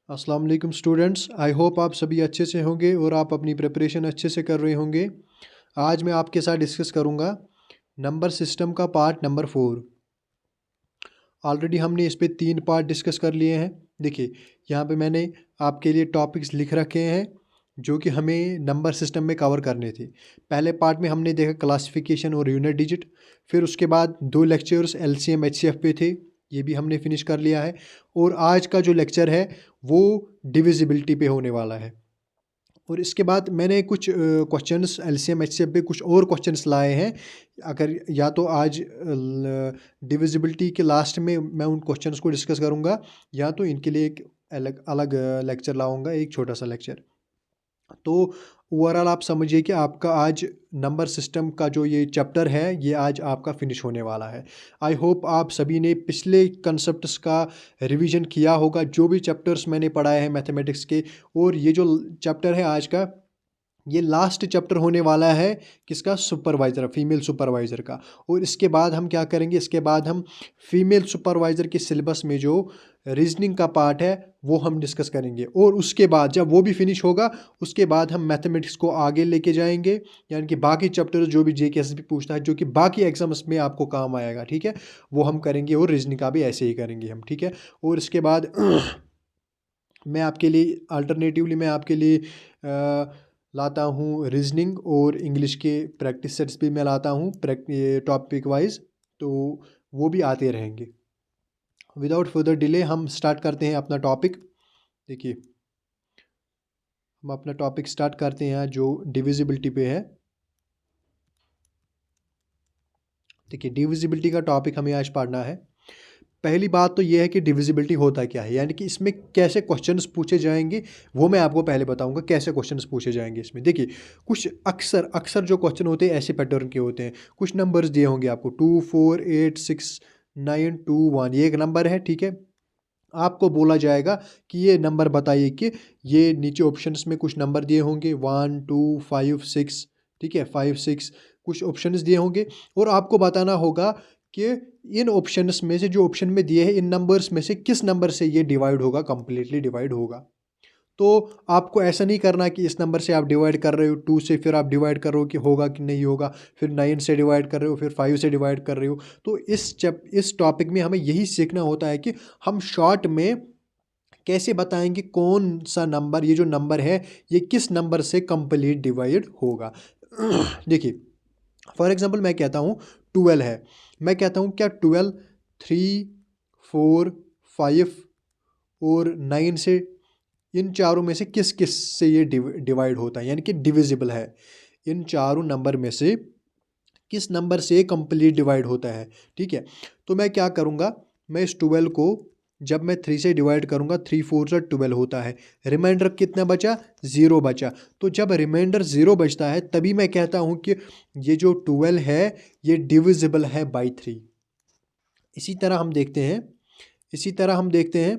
अस्सलाम वालेकुम students, I hope आप सभी अच्छे से होंगे और आप अपनी प्रिपरेशन अच्छे से कर रहे होंगे। आज मैं आपके साथ डिस्कस करूंगा नंबर सिस्टम का पार्ट नंबर 4। ऑलरेडी हमने इस पे 3 पार्ट डिस्कस कर लिए हैं। देखिए, यहाँ पे मैंने आपके लिए टॉपिक्स लिख रखे हैं जो कि हमें नंबर सिस्टम में कवर करने थे। पहले पार्ट में हमने देखा क्लासिफिकेशन और यूनिट डिजिट, फिर उसके बाद 2 लेक्चर्स एलसीएम एचसीएफ पे थे, ये भी हमने फिनिश कर लिया है। और आज का जो लेक्चर है वो डिविजिबिलिटी पे होने वाला है। और इसके बाद मैंने कुछ क्वेश्चंस एलसीएम एचसीएफ पे कुछ और क्वेश्चंस लाए हैं। अगर या तो आज डिविजिबिलिटी के लास्ट में मैं उन क्वेश्चंस को डिस्कस करूंगा, या तो इनके लिए एक अलग अलग लेक्चर लाऊंगा, एक छोटा सा लेक्चर। तो ओवरऑल आप समझिए कि आपका आज नंबर सिस्टम का जो ये चैप्टर है ये आज आपका फिनिश होने वाला है। आई होप आप सभी ने पिछले कंसेप्ट्स का रिवीजन किया होगा, जो भी चैप्टर्स मैंने पढ़ाए हैं मैथमेटिक्स के। और ये जो चैप्टर है आज का, ये लास्ट चैप्टर होने वाला है किसका? सुपरवाइज़र, फीमेल सुपरवाइज़र का। और इसके बाद हम क्या करेंगे? इसके बाद हम फीमेल सुपरवाइज़र के सिलेबस में जो रीजनिंग का पार्ट है वो हम डिस्कस करेंगे। और उसके बाद जब वो भी फिनिश होगा, उसके बाद हम मैथमेटिक्स को आगे लेके जाएंगे, यानी कि बाकी चैप्टर जो भी जेकेएसएसबी पूछता है, जो कि बाकी एग्जाम्स में आपको काम आएगा, ठीक है, वो हम करेंगे। और रीजनिंग का भी ऐसे ही करेंगे हम, ठीक है। और इसके बाद मैं आपके लिए अल्टरनेटिवली मैं आपके लिए लाता हूँ रीजनिंग और इंग्लिश के प्रैक्टिस सेट्स भी मैं लाता हूँ टॉपिक वाइज, तो वो भी आते रहेंगे। विदाउट फर्दर डिले हम स्टार्ट करते हैं अपना टॉपिक। देखिए, हम अपना टॉपिक स्टार्ट करते हैं जो डिविजिबिलिटी पे है। देखिए, डिविजिबिलिटी का टॉपिक हमें आज पढ़ना है। पहली बात तो ये है कि डिविजिबिलिटी होता क्या है, यानी कि इसमें कैसे क्वेश्चंस पूछे जाएंगे वो मैं आपको पहले बताऊंगा कैसे क्वेश्चंस पूछे जाएंगे इसमें। देखिए, कुछ अक्सर अक्सर जो क्वेश्चन होते हैं ऐसे पैटर्न के होते हैं। कुछ नंबर्स दिए होंगे आपको 2 4 8 6 9 2 1, ये एक नंबर है, ठीक है। आपको बोला जाएगा कि ये नंबर बताइए, कि ये नीचे ऑप्शंस में कुछ नंबर दिए होंगे 1 2 5 6, ठीक है, 5 6 कुछ ऑप्शंस दिए होंगे। और आपको बताना होगा कि इन ऑप्शंस में से, जो ऑप्शन में दिए हैं, इन नंबर्स में से किस नंबर से ये डिवाइड होगा, कंप्लीटली डिवाइड होगा। तो आपको ऐसा नहीं करना कि इस नंबर से आप डिवाइड कर रहे हो 2 से, फिर आप डिवाइड कर रहे हो कि होगा कि नहीं होगा, फिर 9 से डिवाइड कर रहे हो, फिर 5 से डिवाइड कर रहे हो। तो इस टॉपिक में हमें यही सीखना होता है कि हम शॉर्ट में कैसे बताएंगे कौन सा नंबर, ये जो नंबर है ये किस नंबर से कंप्लीट डिवाइड होगा। देखिए, फॉर एग्जांपल मैं कहता हूँ 12 है, मैं कहता हूँ क्या 12 3 4 5 और 9 से, इन चारों में से किस किस से ये डिवाइड होता है, यानी कि डिविजिबल है। इन चारों नंबर में से किस नंबर से कंप्लीट डिवाइड होता है, ठीक है। तो मैं क्या करूँगा, मैं इस 12 को जब मैं 3 से डिवाइड करूँगा, 3 4 से 12 होता है, रिमाइंडर कितना बचा? 0 बचा। तो जब रिमाइंडर 0 बचता है तभी मैं कहता हूँ कि ये जो 12 है ये डिविजिबल है बाई 3। इसी तरह हम देखते हैं, इसी तरह हम देखते हैं,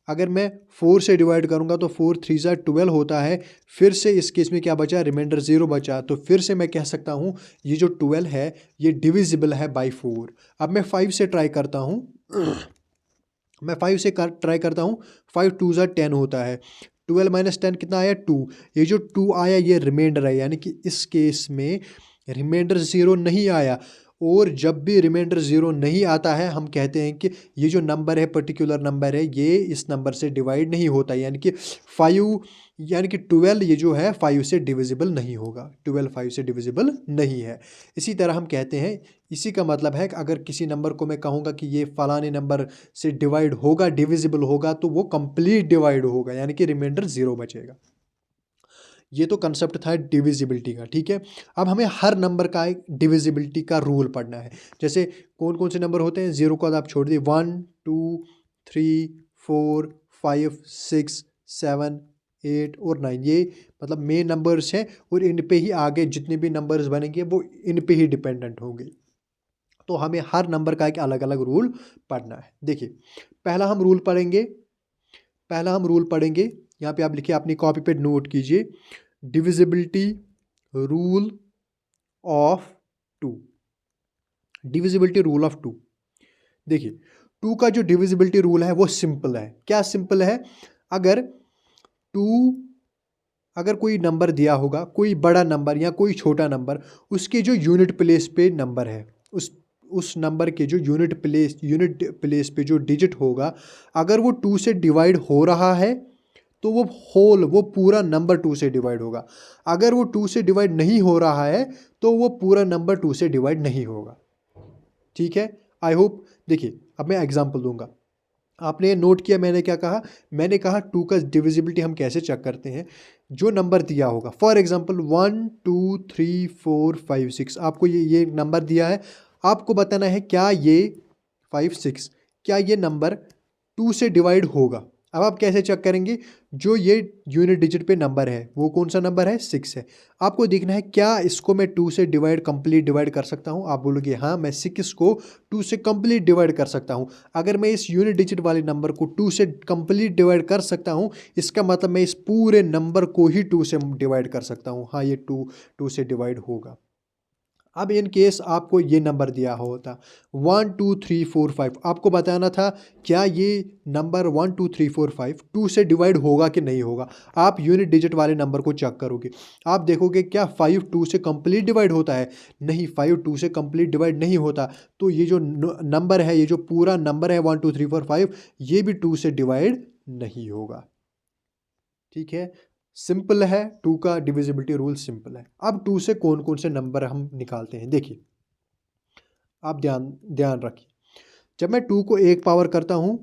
अगर मैं 4 से डिवाइड करूंगा तो 4 3 ज़ा 12 होता है। फिर से इस केस में क्या बचा? रिमाइंडर 0 बचा। तो फिर से मैं कह सकता हूँ ये जो 12 है ये डिविजिबल है बाई 4। अब मैं 5 से ट्राई करता हूँ। मैं 5 से ट्राई करता हूँ, 5 2 ज़ा 10 होता है। 12 माइनस 10 कितना आया? 2। ये जो 2 आया ये रिमाइंडर है, यानी कि इस केस में रिमाइंडर 0 नहीं आया। और जब भी रिमाइंडर 0 नहीं आता है हम कहते हैं कि ये जो नंबर है, पर्टिकुलर नंबर है, ये इस नंबर से डिवाइड नहीं होता, यानी कि 5, यानी कि 12 ये जो है 5 से डिविजिबल नहीं होगा, 12 5 से डिविजिबल नहीं है। इसी तरह हम कहते हैं, इसी का मतलब है कि अगर किसी नंबर को मैं कहूँगा कि ये फलाने नंबर से डिवाइड होगा, डिविजिबल होगा, तो वो कंप्लीट डिवाइड होगा, यानी कि रिमाइंडर 0 बचेगा। ये तो कंसेप्ट था डिविजिबिलिटी का, ठीक है। अब हमें हर नंबर का एक डिविजिबिलिटी का रूल पढ़ना है। जैसे कौन कौन से नंबर होते हैं? 0 को आप छोड़ दिए, 1 2 3 4 5 6 7 8 और 9, ये मतलब मेन नंबर्स हैं। और इन पे ही आगे जितने भी नंबर्स बनेंगे वो इन पे ही डिपेंडेंट होंगे। तो हमें हर नंबर का एक अलग अलग रूल पढ़ना है। देखिए, पहला हम रूल पढ़ेंगे, पहला हम रूल पढ़ेंगे, यहाँ पे आप लिखिए, अपनी कॉपी पे नोट कीजिए, divisibility rule of 2। Divisibility rule of 2। देखिए, 2 का जो डिविजिबिलिटी रूल है वो सिंपल है। क्या सिंपल है? अगर टू अगर कोई नंबर दिया होगा, कोई बड़ा नंबर या कोई छोटा नंबर, उसके जो यूनिट प्लेस पे नंबर है, उस नंबर के जो यूनिट प्लेस पे जो डिजिट होगा, अगर वो 2 से डिवाइड हो रहा है तो वो पूरा नंबर 2 से डिवाइड होगा। अगर वो 2 से डिवाइड नहीं हो रहा है तो वो पूरा नंबर 2 से डिवाइड नहीं होगा। ठीक है, आई होप। देखिए, अब मैं एग्जांपल दूंगा। आपने नोट किया मैंने क्या कहा? मैंने कहा 2 का डिविजिबिलिटी हम कैसे चेक करते हैं। जो नंबर दिया होगा, फॉर एग्जांपल 1 2 3 4 5 6, आपको ये नंबर दिया है। आपको बताना है क्या ये 5 6 क्या ये नंबर 2 से डिवाइड होगा। अब आप कैसे चेक करेंगे? जो ये यूनिट डिजिट पे नंबर है वो कौन सा नंबर है? 6 है। आपको देखना है क्या इसको मैं 2 से कंप्लीट डिवाइड कर सकता हूँ। आप बोलोगे हाँ, मैं 6 को 2 से कंप्लीट डिवाइड कर सकता हूँ। अगर मैं इस यूनिट डिजिट वाले नंबर को 2 से कंप्लीट डिवाइड कर सकता हूँ, इसका मतलब मैं इस पूरे नंबर को ही 2 से डिवाइड कर सकता हूँ। हाँ, ये 2 से डिवाइड होगा। अब इन केस आपको ये नंबर दिया होता 1 2 3 4 5, आपको बताना था क्या ये नंबर 1 2 3 4 5 2 से डिवाइड होगा कि नहीं होगा। आप यूनिट डिजिट वाले नंबर को चेक करोगे, आप देखोगे क्या 5 2 से कंप्लीट डिवाइड होता है? नहीं, 5 2 से कंप्लीट डिवाइड नहीं होता। तो ये जो नंबर है, ये जो पूरा नंबर है 1 2 3 4 5, ये भी 2 से डिवाइड नहीं होगा। ठीक है, सिंपल है। 2 का डिविजिबिलिटी रूल सिंपल है। अब 2 से कौन कौन से नंबर हम निकालते हैं, देखिए, आप ध्यान ध्यान रखिए। जब मैं 2 को एक पावर करता हूं,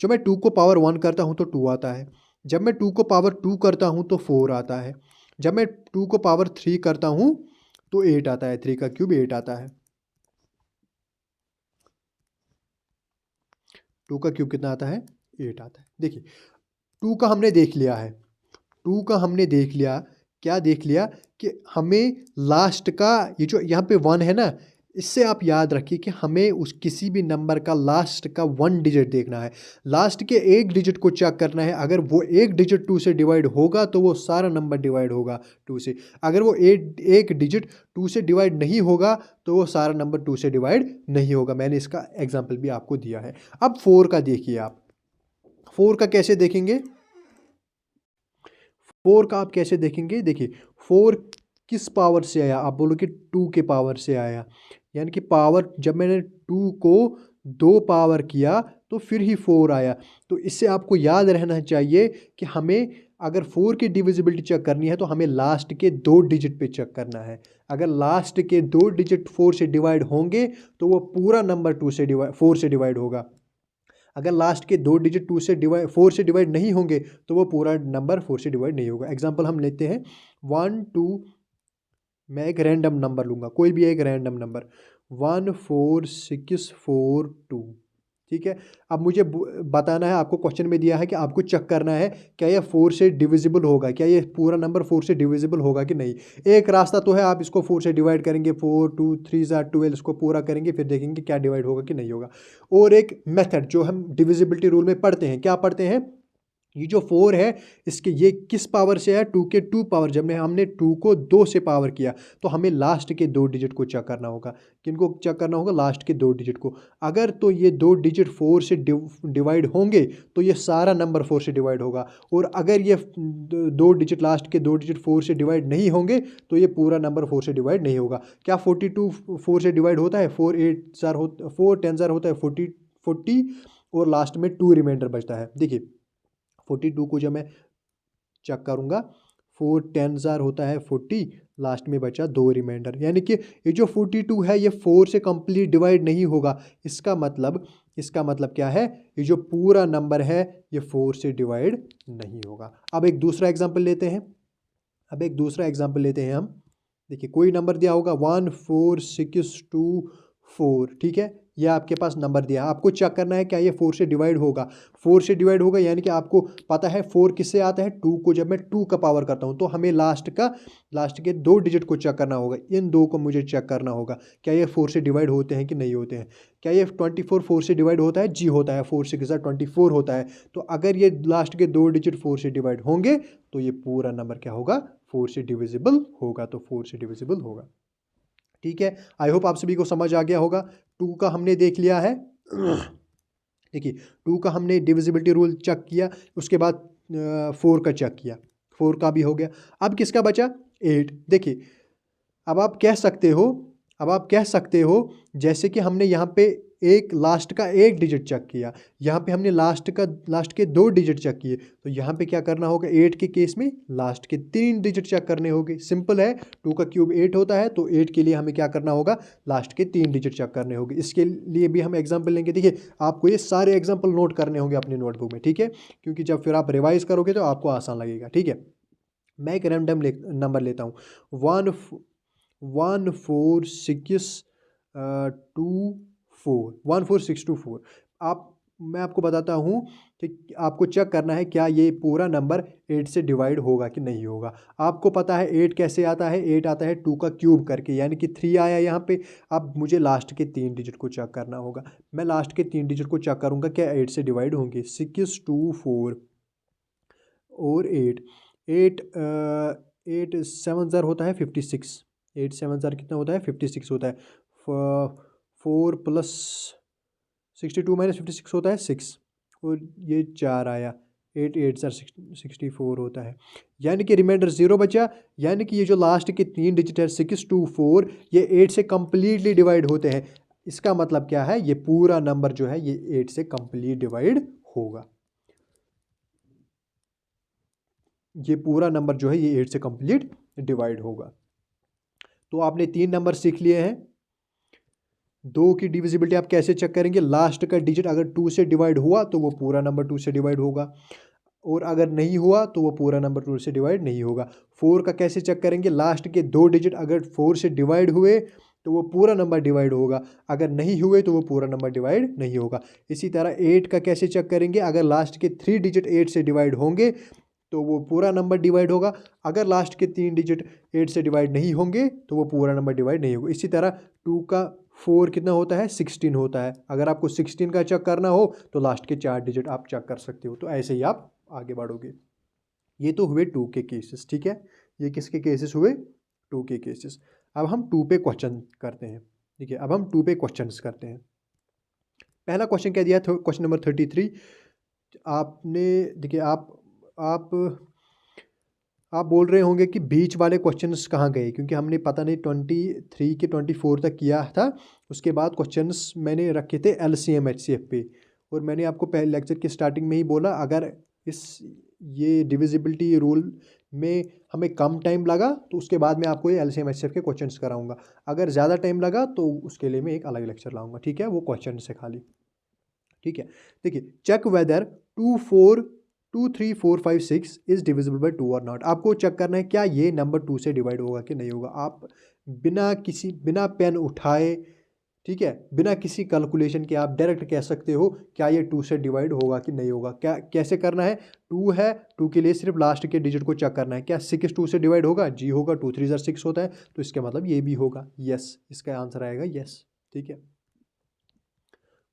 जब मैं 2 को पावर 1 करता हूं तो 2 आता है। जब मैं 2 को पावर 2 करता हूं तो 4 आता है। जब मैं 2 को पावर 3 करता हूं तो 8 आता है। 3 का क्यूब 8 आता है। 2 का क्यूब कितना आता है? 8 आता है। देखिए, 2 का हमने देख लिया है। 2 का हमने देख लिया। क्या देख लिया? कि हमें लास्ट का ये जो यहाँ पे 1 है ना, इससे आप याद रखिए कि हमें उस किसी भी नंबर का लास्ट का 1 डिजिट देखना है। लास्ट के एक डिजिट को चेक करना है। अगर वो एक डिजिट 2 से डिवाइड होगा तो वो सारा नंबर डिवाइड होगा 2 से। अगर वो एक डिजिट 2 से डिवाइड नहीं होगा तो वो सारा नंबर 2 से डिवाइड नहीं होगा। मैंने इसका एग्जाम्पल भी आपको दिया है। अब 4 का देखिए आप। 4 का कैसे देखेंगे? 4 का आप कैसे देखेंगे? देखिए, 4 किस पावर से आया? आप बोलो कि 2 के पावर से आया। यानी कि पावर, जब मैंने 2 को 2 पावर किया तो फिर ही 4 आया। तो इससे आपको याद रहना चाहिए कि हमें अगर 4 की डिविजिबिलिटी चेक करनी है तो हमें लास्ट के 2 डिजिट पे चेक करना है। अगर लास्ट के 2 डिजिट 4 से डिवाइड होंगे तो वो पूरा नंबर 4 से डिवाइड होगा। अगर लास्ट के 2 डिजिट 4 से डिवाइड नहीं होंगे तो वो पूरा नंबर 4 से डिवाइड नहीं होगा। एग्जाम्पल हम लेते हैं 1 2, मैं एक रैंडम नंबर लूँगा, कोई भी एक रैंडम नंबर 1 4 6 4 2। ठीक है, अब मुझे बताना है, आपको क्वेश्चन में दिया है कि आपको चेक करना है क्या ये 4 से डिविजिबल होगा, क्या ये पूरा नंबर 4 से डिविजिबल होगा कि नहीं। एक रास्ता तो है, आप इसको 4 से डिवाइड करेंगे, 4 2 3 12, इसको पूरा करेंगे, फिर देखेंगे क्या डिवाइड होगा कि नहीं होगा। और एक मेथड जो हम डिविजिबिलिटी रूल में पढ़ते हैं, क्या पढ़ते हैं? ये जो 4 है, इसके ये किस पावर से है? 2 के 2 पावर। जब हमने 2 को 2 से पावर किया तो हमें लास्ट के 2 डिजिट को चेक करना होगा। किनको चेक करना होगा? लास्ट के 2 डिजिट को। अगर तो ये 2 डिजिट 4 से डिवाइड होंगे तो ये सारा नंबर 4 से डिवाइड होगा। और अगर ये 2 डिजिट, लास्ट के 2 डिजिट 4 से डिवाइड नहीं होंगे तो ये पूरा नंबर 4 से डिवाइड नहीं होगा। क्या 42 4 से डिवाइड होता है? 4 10 ज़ार होता है 40 और लास्ट में 2 रिमाइंडर बचता है। देखिए, 42 को जब मैं चेक करूँगा, 4 10 ज़ार होता है 40, लास्ट में बचा 2 रिमाइंडर। यानी कि ये जो 42 है ये 4 से कंप्लीट डिवाइड नहीं होगा। इसका मतलब क्या है? ये जो पूरा नंबर है ये 4 से डिवाइड नहीं होगा। अब एक दूसरा एग्जाम्पल लेते हैं हम। देखिए, कोई नंबर दिया होगा 1 4 6 2 4। ठीक है, यह आपके पास नंबर दिया है। आपको चेक करना है क्या ये 4 से डिवाइड होगा। 4 से डिवाइड होगा यानी कि आपको पता है 4 किससे आता है? 2 को जब मैं 2 का पावर करता हूँ तो हमें लास्ट के 2 डिजिट को चेक करना होगा। इन 2 को मुझे चेक करना होगा क्या ये 4 से डिवाइड होते हैं कि नहीं होते हैं। क्या ये 24 4 से डिवाइड होता है? जी होता है। 4 6 24 होता है। तो अगर ये लास्ट के 2 डिजिट 4 से डिवाइड होंगे तो ये पूरा नंबर क्या होगा? 4 से डिविजिबल होगा। तो 4 से डिविजिबल होगा। ठीक है, आई होप आप सभी को समझ आ गया होगा। 2 का हमने देख लिया है। देखिए 2 का हमने डिविजिबिलिटी रूल चेक किया, उसके बाद 4 का चेक किया, 4 का भी हो गया। अब किसका बचा? 8। देखिए अब आप कह सकते हो जैसे कि हमने यहाँ पे एक लास्ट का एक डिजिट चेक किया, यहाँ पे हमने लास्ट के 2 डिजिट चेक किए, तो यहाँ पे क्या करना होगा? 8 के केस में लास्ट के 3 डिजिट चेक करने होंगे। सिंपल है, 2 का क्यूब 8 होता है, तो 8 के लिए हमें क्या करना होगा? लास्ट के 3 डिजिट चेक करने होंगे। इसके लिए भी हम एग्जाम्पल लेंगे। देखिए आपको ये सारे एग्जाम्पल नोट करने होंगे अपनी नोटबुक में, ठीक है, क्योंकि जब फिर आप रिवाइज करोगे तो आपको आसान लगेगा, ठीक है। मैं एक रैंडम नंबर लेता हूँ, 14624। मैं आपको बताता हूँ कि आपको चेक करना है क्या ये पूरा नंबर 8 से डिवाइड होगा कि नहीं होगा। आपको पता है 8 कैसे आता है? 8 आता है 2 का क्यूब करके, यानी कि 3 आया यहाँ पे। अब मुझे लास्ट के 3 डिजिट को चेक करना होगा। मैं लास्ट के 3 डिजिट को चेक करूँगा क्या 8 से डिवाइड होंगे। 6, 2, 4 और 8। 8 7 ज़र होता है 56। 8 7 ज़र कितना होता है? 56 होता है। 4 प्लस 62 माइनस 56 होता है 6, और ये 4 आया। 8 8 ज़र 64 होता है, यानी कि रिमाइंडर 0 बचा। यानी कि ये जो लास्ट के 3 डिजिट है 6, 2, 4, ये 8 से कम्प्लीटली डिवाइड होते हैं। इसका मतलब क्या है? ये पूरा नंबर जो है ये 8 से कम्प्लीट डिवाइड होगा। ये पूरा नंबर जो है ये 8 से कंप्लीट डिवाइड होगा। तो आपने 3 नंबर सीख लिए हैं। 2 की डिविजिबिलिटी आप कैसे चेक करेंगे? लास्ट का डिजिट अगर 2 से डिवाइड हुआ तो वो पूरा नंबर 2 से डिवाइड होगा, और अगर नहीं हुआ तो वो पूरा नंबर 2 से डिवाइड नहीं होगा। 4 का कैसे चेक करेंगे? लास्ट के 2 डिजिट अगर 4 से डिवाइड हुए तो वो पूरा नंबर डिवाइड होगा, अगर नहीं हुए तो वो पूरा नंबर डिवाइड नहीं होगा। इसी तरह 8 का कैसे चेक करेंगे? अगर लास्ट के 3 डिजिट 8 से डिवाइड होंगे तो वो पूरा नंबर डिवाइड होगा, अगर लास्ट के 3 डिजिट 8 से डिवाइड नहीं होंगे तो वो पूरा नंबर डिवाइड नहीं होगा। इसी तरह 2 का 4 कितना होता है? 16 होता है। अगर आपको 16 का चेक करना हो तो लास्ट के 4 डिजिट आप चेक कर सकते हो। तो ऐसे ही आप आगे बढ़ोगे। ये तो हुए 2 के केसेस, ठीक है। ये किसके केसेस हुए? 2 के केसेस। अब हम 2 पे क्वेश्चन करते हैं, ठीक है। अब हम 2 पे क्वेश्चन करते हैं। पहला क्वेश्चन क्या दिया? Question number 33। आपने देखिए आप बोल रहे होंगे कि बीच वाले क्वेश्चंस कहाँ गए, क्योंकि हमने पता नहीं 23 के 24 तक किया था। उसके बाद क्वेश्चंस मैंने रखे थे LCM HCF पे, और मैंने आपको पहले लेक्चर के स्टार्टिंग में ही बोला अगर ये डिविजिबिलिटी रूल में हमें कम टाइम लगा तो उसके बाद मैं आपको ये LCM HCF के क्वेश्चंस कराऊंगा। अगर ज़्यादा टाइम लगा तो उसके लिए मैं एक अलग लेक्चर लाऊंगा, ठीक है, वो क्वेश्चन से खाली, ठीक है। देखिए check whether 2 3 4 5 6 is divisible by 2 और नॉट। आपको चेक करना है क्या ये नंबर 2 से डिवाइड होगा कि नहीं होगा। आप बिना पेन उठाए, ठीक है, बिना किसी कैलकुलेशन के आप डायरेक्ट कह सकते हो क्या ये 2 से डिवाइड होगा कि नहीं होगा। क्या कैसे करना है? 2 है, 2 के लिए सिर्फ लास्ट के डिजिट को चेक करना है। क्या 6 2 से डिवाइड होगा? जी होगा। 2 3 ज़र 6 होता है, तो इसका मतलब ये भी होगा। यस, इसका आंसर आएगा यस, ठीक है।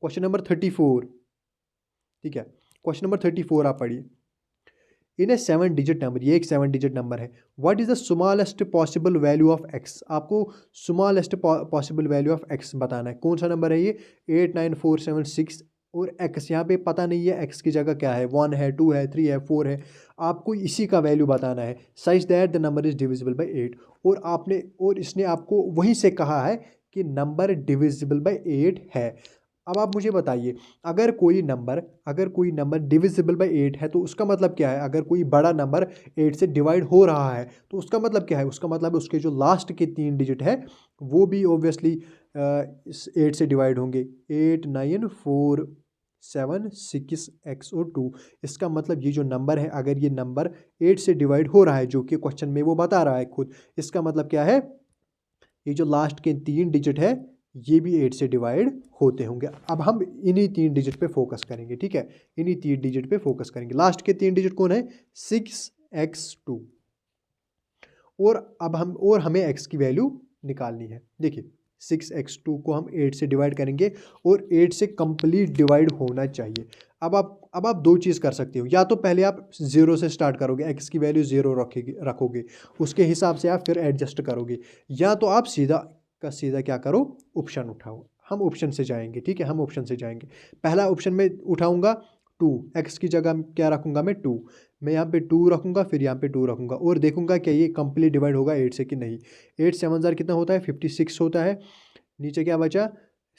क्वेश्चन नंबर 34, ठीक है। क्वेश्चन नंबर 34 आप पढ़िए। इन ए 7 डिजिट नंबर, ये एक 7 डिजिट नंबर है। What is the smallest possible value of x. आपको smallest possible value of x बताना है। कौन सा नंबर है ये? 8 9 4 7 6 और एक्स यहाँ पे पता नहीं है एक्स की जगह क्या है, 1 है, 2 है, 3 है, 4 है। आपको इसी का वैल्यू बताना है such that the number is divisible by 8। और इसने आपको वहीं से कहा है कि नंबर डिविजिबल बाई 8 है। अब आप मुझे बताइए अगर कोई नंबर डिविजिबल बाई 8 है तो उसका मतलब क्या है? अगर कोई बड़ा नंबर 8 से डिवाइड हो रहा है तो उसका मतलब क्या है? उसका मतलब उसके जो लास्ट के 3 डिजिट है वो भी ऑब्वियसली इस 8 से डिवाइड होंगे। 8 9 4 7 6 x और 2। इसका मतलब ये जो नंबर है अगर ये नंबर 8 से डिवाइड हो रहा है, जो कि क्वेश्चन में वो बता रहा है खुद, इसका मतलब क्या है? ये जो लास्ट के 3 डिजिट है ये भी 8 से डिवाइड होते होंगे। अब हम इन्हीं 3 डिजिट पे फोकस करेंगे, ठीक है, इन्हीं 3 डिजिट पे फोकस करेंगे। लास्ट के 3 डिजिट कौन है? 6x2। और हमें x की वैल्यू निकालनी है। देखिए 6x2 को हम 8 से डिवाइड करेंगे और 8 से कंप्लीट डिवाइड होना चाहिए। अब आप दो चीज़ कर सकते हो, या तो पहले आप 0 से स्टार्ट करोगे, x की वैल्यू 0 रखोगे, उसके हिसाब से आप फिर एडजस्ट करोगे, या तो आप सीधा क्या करो, ऑप्शन उठाओ। हम ऑप्शन से जाएंगे, ठीक है, हम ऑप्शन से जाएंगे। पहला ऑप्शन में उठाऊंगा 2, एक्स की जगह क्या रखूंगा मैं 2, मैं यहाँ पे 2 रखूंगा, फिर यहाँ पे 2 रखूंगा और देखूंगा क्या ये कंप्लीट डिवाइड होगा 8 से कि नहीं। 8 7 ज़र कितना होता है 56 होता है, नीचे क्या बचा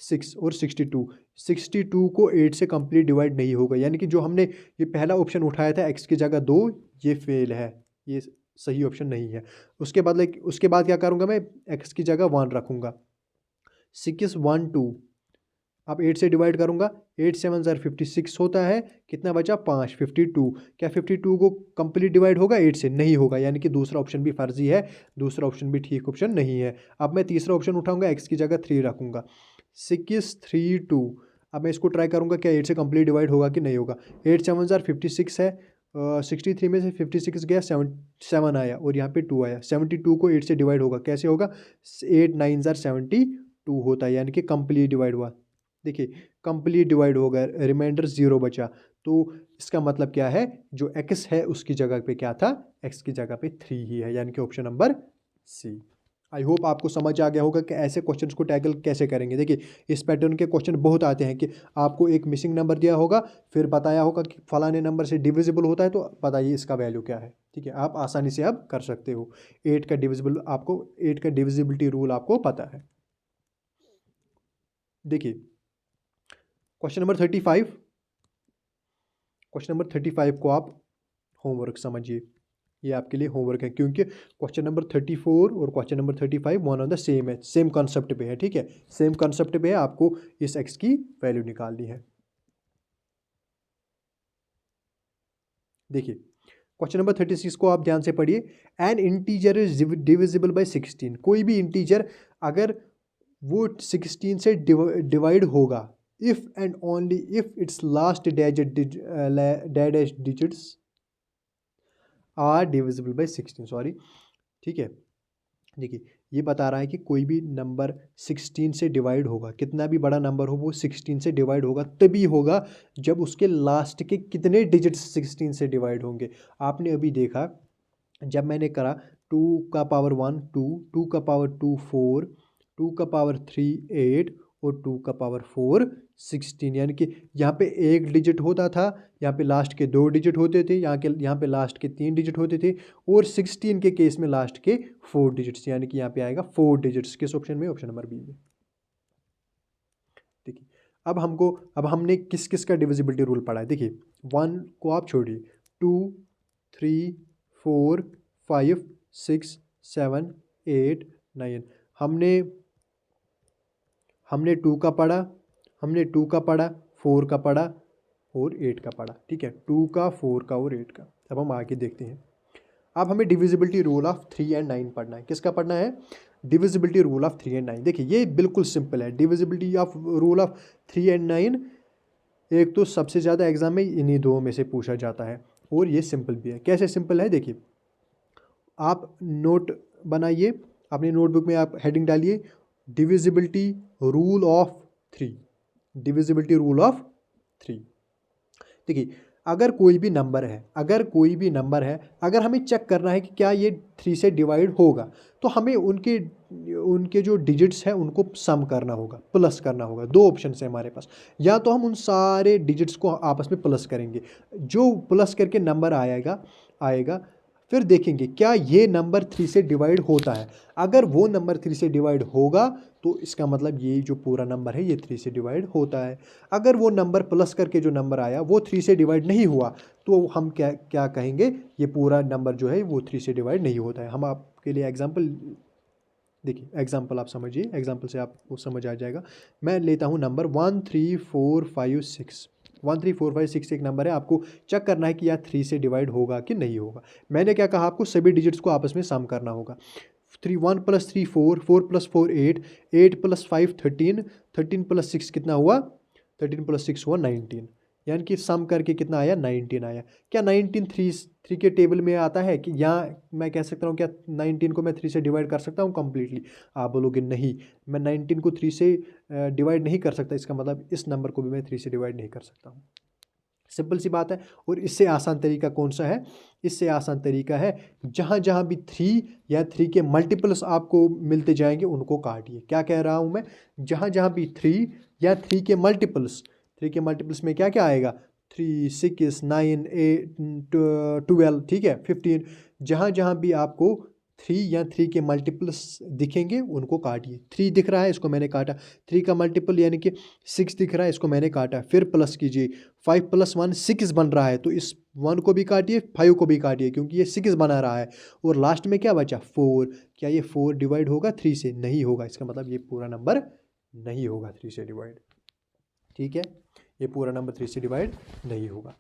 6 और 62 को 8 से कंप्लीट डिवाइड नहीं होगा, यानी कि जो हमने ये पहला ऑप्शन उठाया था एक्स की जगह 2, ये फेल है, ये सही ऑप्शन नहीं है। उसके बाद क्या करूँगा मैं, एक्स की जगह 1 रखूँगा, 6 1 2, अब 8 से डिवाइड करूँगा, 8 7 ज़र 56 होता है, कितना बचा 5 52, क्या 52 को कंप्लीट डिवाइड होगा 8 से, नहीं होगा, यानी कि दूसरा ऑप्शन भी फर्जी है, दूसरा ऑप्शन भी ठीक ऑप्शन नहीं है। अब मैं तीसरा ऑप्शन उठाऊंगा, एक्स की जगह 3 रखूँगा, 6 3 2, अब मैं इसको ट्राई करूँगा क्या 8 से कंप्लीट डिवाइड होगा कि नहीं होगा। 8 7 ज़र 56 है, 63 में से 56 गया 7 आया और यहाँ पे 2 आया, 72 को 8 से डिवाइड होगा, कैसे होगा 8 9 ज़र 72 होता है, यानी कि कंप्लीट डिवाइड हुआ। देखिए कंप्लीट डिवाइड हो गया, रिमाइंडर 0 बचा, तो इसका मतलब क्या है, जो x है उसकी जगह पे क्या था, x की जगह पे 3 ही है, यानी कि option number C. I hope आपको समझ आ गया होगा कि ऐसे क्वेश्चंस को टैकल कैसे करेंगे। देखिए इस पैटर्न के क्वेश्चन बहुत आते हैं कि आपको एक मिसिंग नंबर दिया होगा, फिर बताया होगा कि फलाने नंबर से डिविजिबल होता है, तो बताइए इसका वैल्यू क्या है, ठीक है, आप आसानी से अब कर सकते हो। 8 का डिविजिबिलिटी रूल आपको पता है। देखिए क्वेश्चन नंबर 35 को आप होमवर्क समझिए, ये आपके लिए होमवर्क है, क्योंकि क्वेश्चन नंबर 34 और question number 35 one on the same है, सेम कॉन्सेप्ट पे है, ठीक है, सेम कॉन्सेप्ट पे है, आपको इस एक्स की वैल्यू निकालनी है। देखिए क्वेश्चन नंबर 36 को आप ध्यान से पढ़िए। N integer is divisible by 16, कोई भी इंटीजर अगर वो 16 से डिवाइड होगा if and only if its last digits are divisible by 16, sorry, ठीक है। देखिए ये बता रहा है कि कोई भी नंबर 16 से डिवाइड होगा, कितना भी बड़ा नंबर हो वो 16 से डिवाइड होगा, तभी होगा जब उसके लास्ट के कितने डिजिट्स 16 से डिवाइड होंगे। आपने अभी देखा जब मैंने करा 2 का पावर 1 2, 2 का पावर 2 4, 2 का पावर 3 8 और 2 का पावर 4 16, यानी कि यहाँ पे एक डिजिट होता था, यहाँ पे लास्ट के 2 डिजिट होते थे, यहाँ पे लास्ट के 3 डिजिट होते थे, और 16 के केस में लास्ट के 4 डिजिट्स, यानी कि यहाँ पे आएगा 4 डिजिट्स, किस ऑप्शन में, ऑप्शन नंबर बी में। देखिए अब हमने किस किस का डिविजिबिलिटी रूल पढ़ा है। देखिए 1 को आप छोड़िए, 2 3 4 5 6 7 8 9, हमने 2 का पढ़ा, 4 का पढ़ा और 8 का पढ़ा, ठीक है, 2 का 4 का और 8 का। अब हम आगे देखते हैं। अब हमें डिविजिबिलिटी रूल ऑफ 3 एंड 9 पढ़ना है। किसका पढ़ना है, डिविजिबिलिटी रूल ऑफ 3 एंड 9। देखिए ये बिल्कुल सिंपल है, divisibility of rule of 3 and 9 एक तो सबसे ज़्यादा एग्जाम में इन्हीं दो में से पूछा जाता है, और ये सिंपल भी है। कैसे सिंपल है, देखिए आप नोट बनाइए, अपनी नोटबुक में आप हेडिंग डालिए divisibility rule of 3, divisibility rule of 3। देखिए अगर कोई भी नंबर है, अगर हमें चेक करना है कि क्या ये 3 से डिवाइड होगा, तो हमें उनके जो डिजिट्स हैं उनको सम करना होगा, प्लस करना होगा। दो ऑप्शन है हमारे पास, या तो हम उन सारे डिजिट्स को आपस में प्लस करेंगे, जो प्लस करके नंबर आएगा फिर देखेंगे क्या ये नंबर 3 से डिवाइड होता है। अगर वो नंबर 3 से डिवाइड होगा तो इसका मतलब ये जो पूरा नंबर है ये 3 से डिवाइड होता है। अगर वो नंबर प्लस करके जो नंबर आया वो 3 से डिवाइड नहीं हुआ, तो हम क्या कहेंगे, ये पूरा नंबर जो है वो 3 से डिवाइड नहीं होता है। हम आपके लिए एग्जाम्पल, देखिए एग्जाम्पल आप समझिए, एग्जाम्पल से आपको समझ आ जाएगा। मैं लेता हूँ नंबर 1 3 4 5 6, 1 3 4 5 6 एक नंबर है, आपको चेक करना है कि यह 3 से डिवाइड होगा कि नहीं होगा। मैंने क्या कहा, आपको सभी डिजिट्स को आपस में सम करना होगा। 1 + 3 4, 4 + 4 8, 8 + 5 13, 13 + 6 कितना हुआ, 13 + 6 हुआ 19, यानी कि सम करके कितना आया 19 आया। क्या 19 3 के टेबल में आता है, कि यहाँ मैं कह सकता हूँ क्या 19 को मैं 3 से डिवाइड कर सकता हूँ कम्प्लीटली। आप बोलोगे नहीं, मैं 19 को 3 से डिवाइड नहीं कर सकता, इसका मतलब इस नंबर को भी मैं 3 से डिवाइड नहीं कर सकता हूँ। सिंपल सी बात है। और इससे आसान तरीका कौन सा है? इससे आसान तरीका है जहाँ जहाँ भी 3 या 3 के मल्टीपल्स आपको मिलते जाएंगे उनको काटिए। क्या कह रहा हूँ मैं? जहाँ जहाँ भी 3 या 3 के मल्टीपल्स, 3 के मल्टीपल्स में क्या क्या आएगा? 3, 6, 9, 8, 12, ठीक है, 15। जहाँ जहाँ भी आपको 3 या 3 के मल्टीपल्स दिखेंगे उनको काटिए। 3 दिख रहा है, इसको मैंने काटा। 3 का मल्टीपल यानी कि 6 दिख रहा है, इसको मैंने काटा। फिर प्लस कीजिए, 5 + 1 6 बन रहा है, तो इस 1 को भी काटिए, 5 को भी काटिए, क्योंकि ये 6 बना रहा है। और लास्ट में क्या बचा? 4। क्या ये 4 डिवाइड होगा 3 से? नहीं होगा। इसका मतलब ये पूरा नंबर नहीं होगा 3 से डिवाइड। ठीक है, ये पूरा नंबर 3 से डिवाइड नहीं होगा।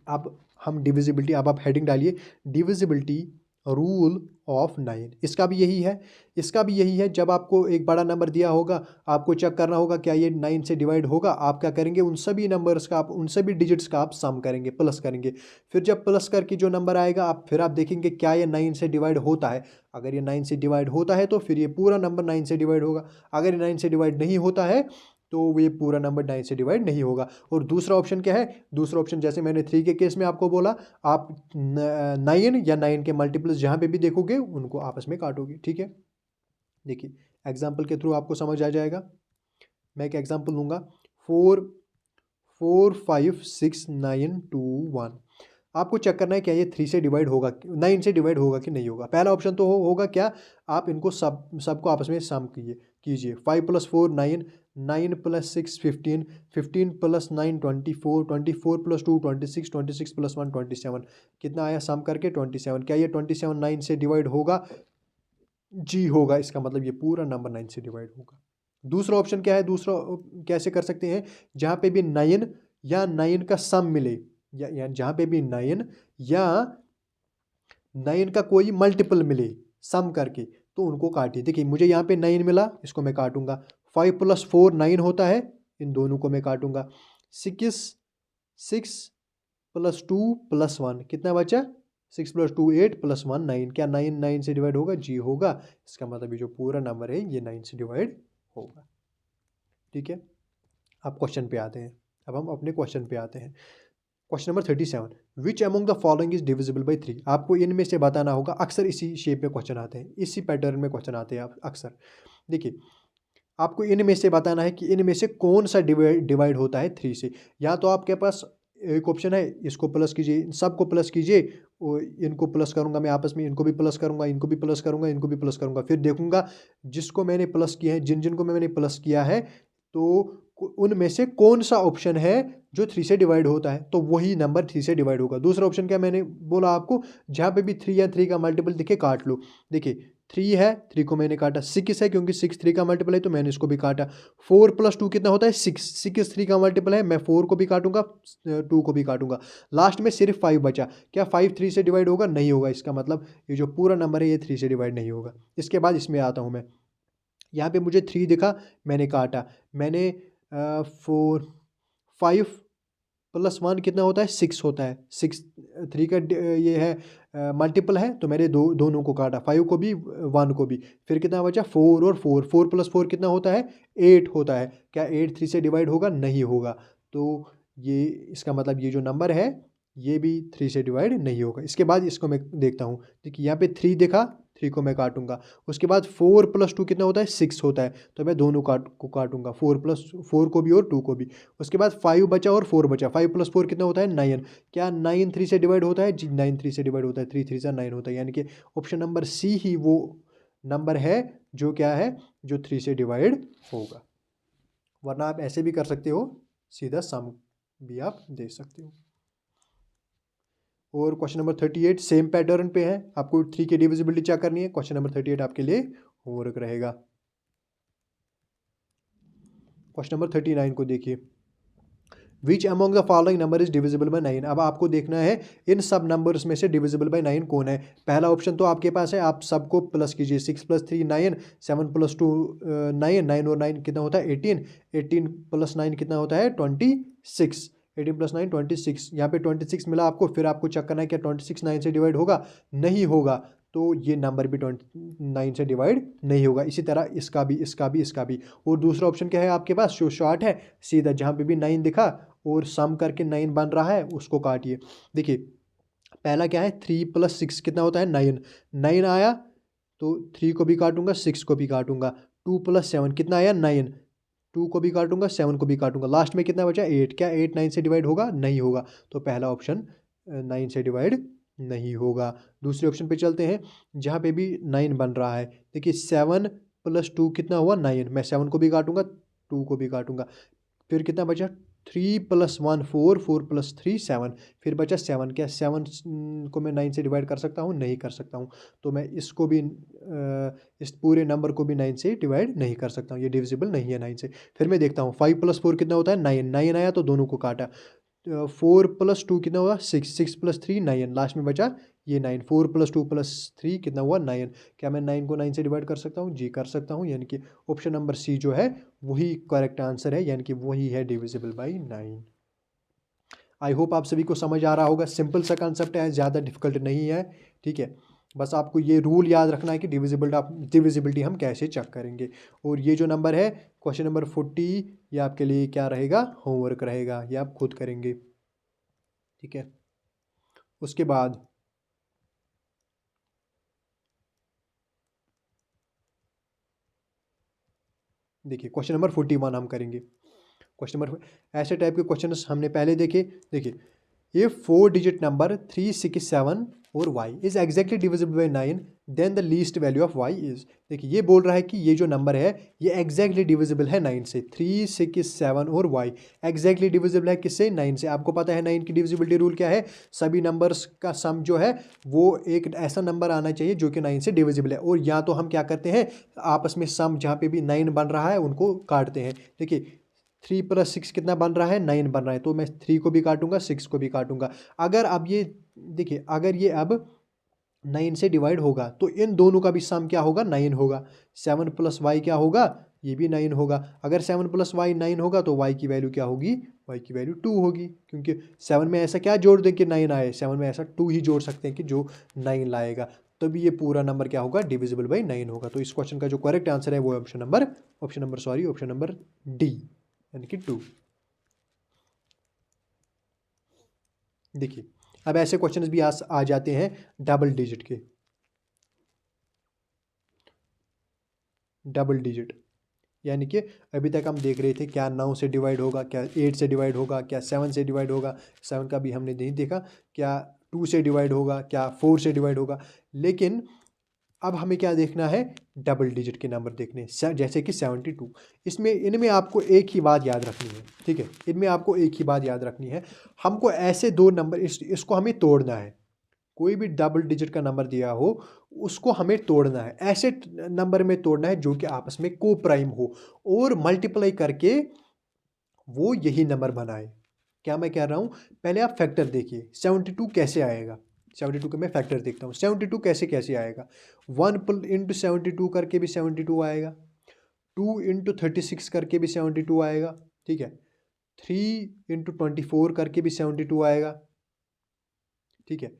अब हम डिविजिबिलिटी, अब आप हेडिंग डालिए, डिविजिबिलिटी रूल ऑफ 9। इसका भी यही है, इसका भी यही है। जब आपको एक बड़ा नंबर दिया होगा, आपको चेक करना होगा क्या ये 9 से डिवाइड होगा। आप क्या करेंगे? उन सभी नंबर्स का, आप उन सभी डिजिट्स का आप सम करेंगे, प्लस करेंगे। फिर जब प्लस करके जो नंबर आएगा, फिर आप देखेंगे क्या ये 9 से डिवाइड होता है। अगर ये 9 से डिवाइड होता है तो फिर ये पूरा नंबर 9 से डिवाइड होगा। अगर ये 9 से डिवाइड नहीं होता है तो ये पूरा नंबर 9 से डिवाइड नहीं होगा। और दूसरा ऑप्शन क्या है? दूसरा ऑप्शन, जैसे मैंने 3 के केस में आपको बोला, आप 9 या 9 के मल्टीपल्स जहाँ पे भी देखोगे उनको आपस में काटोगे। ठीक है, देखिए एग्जाम्पल के थ्रू आपको समझ आ जाएगा। मैं एक एग्जाम्पल लूँगा, 4, 5, 6, 9, 2, 1। आपको चेक करना है क्या ये 3 से डिवाइड होगा, 9 से डिवाइड होगा कि नहीं होगा। पहला ऑप्शन तो होगा क्या? आप इनको सबको आपस में सम कीजिए। 5 + 4 9, 9 + 6 15, 15 + 9 24, 24 + 2 26, 26 + 1 27। कितना आया सम करके? 27। क्या ये 27 9 से डिवाइड होगा? जी होगा। इसका मतलब ये पूरा नंबर 9 से डिवाइड होगा। दूसरा ऑप्शन क्या है? दूसरा कैसे कर सकते हैं? जहाँ पे भी 9 या 9 का सम मिले, या जहाँ पे भी 9 या 9 का कोई मल्टीपल मिले सम करके, तो उनको काटिए। देखिए मुझे यहाँ पे 9 मिला, इसको मैं काटूंगा। 5 + 4 9 होता है, इन दोनों को मैं काटूंगा। 6 + 2 + 1 कितना बचा? 6 + 2 8 + 1 9। क्या 9 9 से डिवाइड होगा? जी होगा। इसका मतलब ये जो पूरा नंबर है ये 9 से डिवाइड होगा। ठीक है, अब क्वेश्चन पे आते हैं। अब हम अपने क्वेश्चन पे आते हैं। Question number 37, which among the following is divisible by 3। आपको इनमें से बताना होगा। अक्सर इसी शेप में क्वेश्चन आते हैं, इसी पैटर्न में क्वेश्चन आते हैं अक्सर। देखिए आपको इनमें से बताना है कि इनमें से कौन सा डिवाइड होता है 3 से। या तो आपके पास एक ऑप्शन है, इसको प्लस कीजिए, सबको प्लस कीजिए, और इनको प्लस करूंगा मैं आपस में, इनको भी प्लस करूंगा, इनको भी प्लस करूंगा, इनको भी प्लस करूंगा। फिर देखूंगा जिसको मैंने प्लस किया है, जिन जिनको मैंने प्लस किया है, तो उनमें से कौन सा ऑप्शन है जो 3 से डिवाइड होता है, तो वही नंबर 3 से डिवाइड होगा। दूसरा ऑप्शन क्या मैंने बोला आपको? जहाँ पे भी 3 या 3 का मल्टीपल दिखे काट लो। देखिए 3 है, 3 को मैंने काटा। 6 है, क्योंकि 6 3 का मल्टीपल है तो मैंने इसको भी काटा। 4 + 2 कितना होता है? 6, 6 3 का मल्टीपल है, मैं 4 को भी काटूंगा, 2 को भी काटूंगा। लास्ट में सिर्फ 5 बचा। क्या 5 3 से डिवाइड होगा? नहीं होगा। इसका मतलब ये जो पूरा नंबर है ये 3 से डिवाइड नहीं होगा। इसके बाद इसमें आता हूँ मैं। यहाँ पे मुझे 3 दिखा, मैंने काटा। मैंने 4 5 + 1 कितना होता है? 6 होता है। 6 3 का ये है मल्टीपल है, तो मैंने दोनों को काटा, 5 को भी 1 को भी। फिर कितना बचा? 4 और 4, 4 + 4 कितना होता है? 8 होता है। क्या 8 3 से डिवाइड होगा? नहीं होगा। तो ये इसका मतलब ये जो नंबर है ये भी 3 से डिवाइड नहीं होगा। इसके बाद इसको मैं देखता हूँ। देखिए यहाँ पे 3 देखा, 3 को मैं काटूंगा। उसके बाद 4 + 2 कितना होता है? 6 होता है, तो मैं दोनों को काटूंगा, 4 को भी और 2 को भी। उसके बाद 5 बचा और 4 बचा। 5 + 4 कितना होता है? 9। क्या 9 3 से डिवाइड होता है? जी 9 3 से डिवाइड होता है। 3 3 9 होता है, यानी कि ऑप्शन नंबर सी ही वो नंबर है जो क्या है, जो 3 से डिवाइड होगा। वरना आप ऐसे भी कर सकते हो, सीधा सम भी आप दे सकते हो। और क्वेश्चन नंबर 38 सेम पैटर्न पे है, आपको 3 की डिविजिबिलिटी चेक करनी है। क्वेश्चन नंबर 38 आपके लिए होमवर्क रहेगा। क्वेश्चन नंबर 39 को देखिए, which among the following number is divisible bye 9। अब आपको देखना है इन सब नंबर्स में से डिविजिबल बाय 9 कौन है। पहला ऑप्शन तो आपके पास है, आप सबको प्लस कीजिए। 6 + 3 9, 7 + 2 9, 9 और 9 कितना होता है? 18, 18 + 9 कितना होता है? 26, 18 + 9 26। यहाँ पे 26 मिला आपको। फिर आपको चेक करना है क्या 26 9 से डिवाइड होगा? नहीं होगा, तो ये नंबर भी 9 से डिवाइड नहीं होगा। इसी तरह इसका भी, इसका भी, इसका भी। और दूसरा ऑप्शन क्या है आपके पास? जो शॉर्ट है, सीधा जहाँ पे भी 9 दिखा और सम करके 9 बन रहा है, उसको काटिए। देखिए पहला क्या है, 3 + 6 कितना होता है 9, 9 आया तो 3 को भी काटूंगा 6 को भी काटूंगा। 2 + 7 कितना आया 9, 2 को भी काटूंगा 7 को भी काटूंगा, लास्ट में कितना बचा 8। क्या 8 9 से डिवाइड होगा, नहीं होगा, तो पहला ऑप्शन 9 से डिवाइड नहीं होगा। दूसरे ऑप्शन पे चलते हैं जहाँ पे भी 9 बन रहा है। देखिए 7 + 2 कितना हुआ 9, मैं 7 को भी काटूंगा 2 को भी काटूंगा, फिर कितना बचा 3 + 1 4, 4 + 3 7, फिर बचा 7। क्या 7 को मैं 9 से डिवाइड कर सकता हूँ, नहीं कर सकता हूँ, तो मैं इसको भी इस पूरे नंबर को भी 9 से डिवाइड नहीं कर सकता हूँ, ये डिविजिबल नहीं है 9 से। फिर मैं देखता हूँ 5 + 4 कितना होता है 9, 9 आया तो दोनों को काटा। 4 + 2 कितना हुआ 6, 6 + 3 9, लास्ट में बचा ये 9। 4 + 2 + 3 कितना हुआ 9। क्या मैं 9 को 9 से डिवाइड कर सकता हूँ, जी कर सकता हूँ, यानी कि ऑप्शन नंबर सी जो है वही करेक्ट आंसर है, यानी कि वही है डिविजिबल बाई 9। आई होप आप सभी को समझ आ रहा होगा, सिंपल सा कंसेप्ट है, ज़्यादा डिफिकल्ट नहीं है, ठीक है। बस आपको ये रूल याद रखना है कि डिविजिबिलिटी हम कैसे चेक करेंगे। और ये जो नंबर है क्वेश्चन नंबर 40, ये आपके लिए क्या रहेगा, होमवर्क रहेगा, ये आप खुद करेंगे, ठीक है। उसके बाद देखिए क्वेश्चन नंबर 41 हम करेंगे। क्वेश्चन नंबर, ऐसे टाइप के क्वेश्चन हमने पहले देखे। देखिए ये 4 डिजिट नंबर 3 6 7 और y is exactly divisible by 9, then the least value of y is. देखिए ये बोल रहा है कि ये जो नंबर है ये एग्जैक्टली डिविजिबल है 9 से। 3 6 7 और y एग्जैक्टली डिविजिबल है किससे, 9 से। आपको पता है 9 की डिविजिबिलिटी रूल क्या है, सभी नंबर्स का सम जो है वो एक ऐसा नंबर आना चाहिए जो कि 9 से डिविजिबल है। और या तो हम क्या करते हैं, आपस में सम जहाँ पे भी 9 बन रहा है उनको काटते हैं। देखिए 3 + 6 कितना बन रहा है 9 बन रहा है, तो मैं 3 को भी काटूंगा 6 को भी काटूंगा। अगर अब ये देखिए अगर ये अब 9 से डिवाइड होगा तो इन दोनों का भी सम क्या होगा 9 होगा। 7 + y क्या होगा, ये भी 9 होगा। अगर 7 + y 9 होगा तो y की वैल्यू क्या होगी, y की वैल्यू 2 होगी, क्योंकि 7 में ऐसा क्या जोड़ दें कि 9 आए, 7 में ऐसा 2 ही जोड़ सकते हैं कि जो 9 लाएगा, तभी ये पूरा नंबर क्या होगा, डिविजिबल बाई 9 होगा। तो इस क्वेश्चन का जो करेक्ट आंसर है वो है ऑप्शन नंबर डी, यानी कि 2। देखिए अब ऐसे क्वेश्चंस भी आ जाते हैं डबल डिजिट के। डबल डिजिट यानी कि अभी तक हम देख रहे थे क्या 9 से डिवाइड होगा, क्या 8 से डिवाइड होगा, क्या 7 से डिवाइड होगा, 7 का भी हमने नहीं देखा, क्या 2 से डिवाइड होगा, क्या 4 से डिवाइड होगा। लेकिन अब हमें क्या देखना है, डबल डिजिट के नंबर देखने, जैसे कि 72। इनमें आपको एक ही बात याद रखनी है, ठीक है, इनमें आपको एक ही बात याद रखनी है। हमको ऐसे दो नंबर इसको हमें तोड़ना है। कोई भी डबल डिजिट का नंबर दिया हो उसको हमें तोड़ना है, ऐसे नंबर में तोड़ना है जो कि आपस में को प्राइम हो और मल्टीप्लाई करके वो यही नंबर बनाए। क्या मैं कह रहा हूँ, पहले आप फैक्टर देखिए 72 कैसे आएगा। 72 का मैं फैक्टर देखता हूँ, 72 कैसे कैसे आएगा। 1 × 72 करके भी 72 आएगा, 2 × 36 करके भी 72 आएगा, ठीक है, 3 × 24 करके भी 72 आएगा, ठीक है,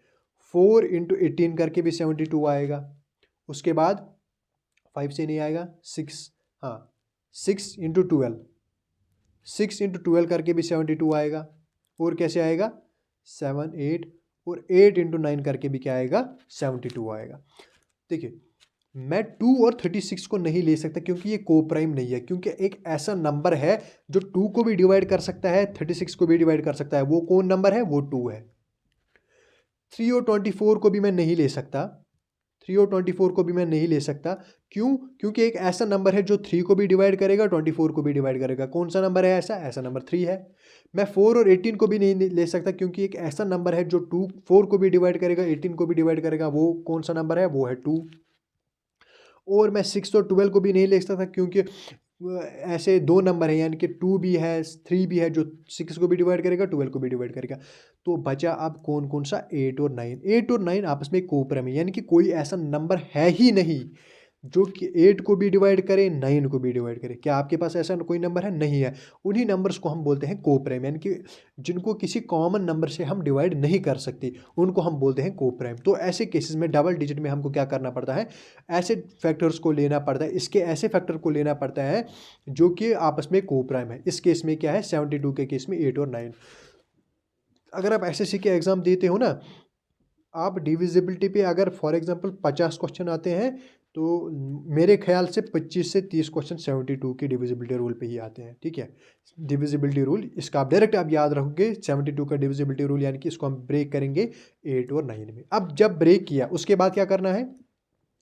4 × 18 करके भी 72 आएगा। उसके बाद 5 से नहीं आएगा, 6, हाँ 6 × 12, 6 × 12 करके भी 72 आएगा। और कैसे आएगा 7 8, और 8 × 9 करके भी क्या आएगा 72 आएगा। देखिए मैं 2 और 36 को नहीं ले सकता क्योंकि ये को प्राइम नहीं है, क्योंकि एक ऐसा नंबर है जो 2 को भी डिवाइड कर सकता है 36 को भी डिवाइड कर सकता है, वो कौन नंबर है, वो 2 है। 3 और 24 को भी मैं नहीं ले सकता, 3 और 24 को भी मैं नहीं ले सकता। क्यों, क्योंकि एक ऐसा नंबर है जो 3 को भी डिवाइड करेगा 24 को भी डिवाइड करेगा। कौन सा नंबर है ऐसा नंबर 3 है। मैं 4 और 18 को भी नहीं ले सकता क्योंकि एक ऐसा नंबर है जो 4 को भी डिवाइड करेगा 18 को भी डिवाइड करेगा, वो कौन सा नंबर है, वो है 2। और मैं 6 और 12 को भी नहीं ले सकता क्योंकि ऐसे दो नंबर है, यानी कि 2 भी है 3 भी है जो 6 को भी डिवाइड करेगा 12 को भी डिवाइड करेगा। तो बचा अब कौन कौन सा, 8 और 9। 8 और 9 आपस में कोपरम है, यानी कि कोई ऐसा नंबर है ही नहीं जो कि 8 को भी डिवाइड करे, 9 को भी डिवाइड करे। क्या आपके पास ऐसा कोई नंबर है? नहीं है। उन्हीं नंबर्स को हम बोलते हैं कोप्राइम, यानी कि जिनको किसी कॉमन नंबर से हम डिवाइड नहीं कर सकते उनको हम बोलते हैं कोप्राइम। तो ऐसे केसेस में डबल डिजिट में हमको क्या करना पड़ता है? ऐसे फैक्टर्स को लेना पड़ता है, इसके ऐसे फैक्टर को लेना पड़ता है जो कि आपस में कोप्राइम है। इस केस में क्या है? 72 के केस में 8 और 9। अगर आप एसएससी के एग्जाम देते हो ना, आप डिविजिबिलिटी पे अगर फॉर एग्जांपल 50 क्वेश्चन आते हैं तो मेरे ख्याल से 25 से 30 क्वेश्चन 72 के डिविजिबिलिटी रूल पे ही आते हैं। ठीक है, डिविजिबिलिटी रूल इसका आप डायरेक्ट आप याद रखोगे 72 का डिविजिबिलिटी रूल, यानी कि इसको हम ब्रेक करेंगे 8 और 9 में। अब जब ब्रेक किया उसके बाद क्या करना है?